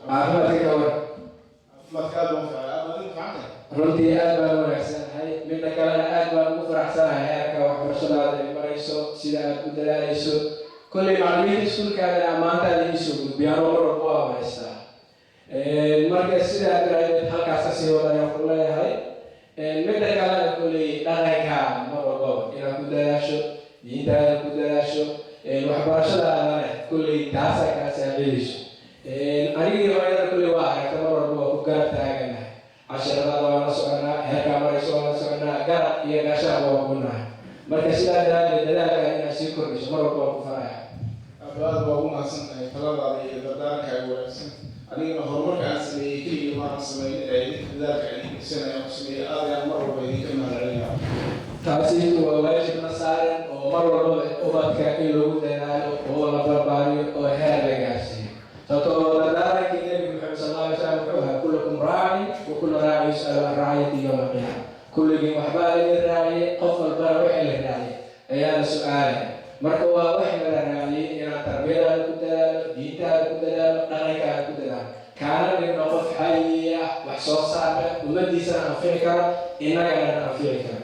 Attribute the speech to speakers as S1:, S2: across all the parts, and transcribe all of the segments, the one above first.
S1: عافمتك كور
S2: markaad oo faa'iido fiican
S1: runtii aad baan wanaagsannahay midna kalena aad baan ugu faraxsanahay heerka waxbarashadaada ay marayso sida aad u dadaalayso kolley macallimiinta iskuulkaadana ammaantaada iisoo gudbiyaan oo mar walba waa haystaa marka sidaa daraadeed halkaas ka sii wada ayaan ku leeyahay midda kalena kolley dhaqankaada mar walbaba inaad ku dadaasho diintaada ku dadaasho waxbarashadaadana kolley taasaa kaa saacidayso anigii hooyada kolley waa aragta mar walba waa ku garab taaganahay casharadaada waa la soconaa heerkaa marayso waa la soconaa garab iyo gaashaaba waa ku nahay marka sidaa daraadeed dadaalkaa inaad sii kordhiso mar walba waa ku faraya
S2: aad waa ugu mahadsantahay taladaada iyo dardaarankaa wanaagsan anigana horumarka aan sameeyey keligii maanan sameyn idinka dadaalka idin dhisanaya ku sameeyey aad ayaan mar walba idinka mahadcelinaya
S1: taasi waa waajibna saaran oo mar walbaba ubadka in lagu dadaalo oo la barbaariyo oo heer la gaarsiiyo sababtoo dardaarankii nebi maxamed sal alla alay slam wuxuu ahaa kullukum raacin wa kullu raaci yus'alu can raaciyati yowma alqiyaama kulligiin waxbaa laga raaciyey qof walbana wixii la raaciyey ayaa la su-aalaya marka waa wax la raaciyey inaad tarbiyadaada ku dadaalo diintaada ku dadaalo dhaqankaada ku dadaalo kaana dhigno qof xayi ah wax soo saarka ummadiisana anfici kara innagana anfici kara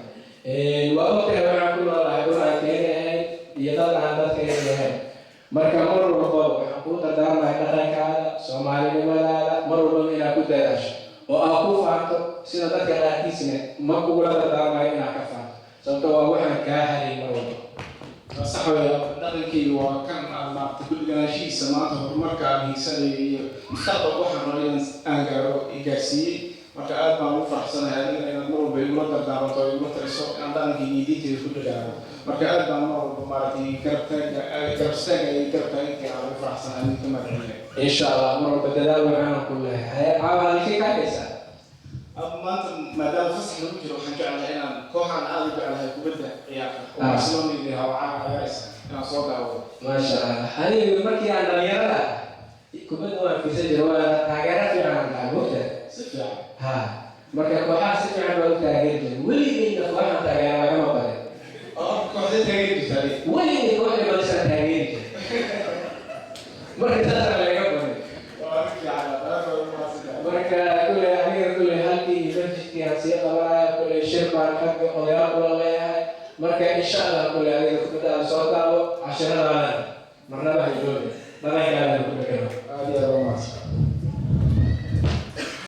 S1: waa ogtahay waxaan ku noolahay dhul aan keeni ahayn iyo dad aan dadkeeni ahayn marka mar walbaba waxaan kuu dardaarmahay dhaqankaada soomaalinimadaada mar walbaba inaad ku dadaasho oo aad ku faanto sida dadka qaarkiisna ma kugula dardaarmayo inaad ka faanto sababto waa waxaan kaa haray mar walba
S2: sax weeye dhaqankayga waa kan aan maaragtay kulliganaashihiisa maanta horumarka aan hiigsanayo iyo mustaqbalka waxaan rabo inaan aan gaaro gaarsiiyey marka aad baan ugu faraxsanahay adiga inaad mar walba igula dardaaranto oo igula taliso inaan dhaqankayga iyo diintayda ku dadaalo marka aad baan mar walba maaragtay garabstaaga iyo garabtaaginta aan ugu faraxsanahay idinka mahadcelinaya
S1: insha allah mar walba dadaal waxaan ku leeyahay caawa halkii ka haysaa
S2: maanta maadaama fasax lagu jiro waxaan jeclahay inaan kooxaan aad u jeclahay kubadda ciyaarta oo barcelona iyo hawcaan ciyaaraysa inaan soo daawado
S1: maasha allah aniga markii aan dhalinyarada kubadda waan fiirsan jiray waa taageero fiican aan tahay mogta
S2: si fiican
S1: ha marka kooxaha si fiican baan u taageeri jiray weligeyna kooxaan taageera lagama barin
S2: oo kooxdee taageeri jirtay
S1: weligey kooxda badisaan taageeri jiray marka taasaan laga barin
S2: waa fiican
S1: marka kulley aniga kulley halkii masjidkii aan sii qabanaya kulley shir baan xagga odayaal kula leeyahay marka insha allah kulley adiga kubadda aan soo daawo casharadaana marnaba ha jooga dhaqankaadana ku dhegano
S2: aad iyo aad u mahadsan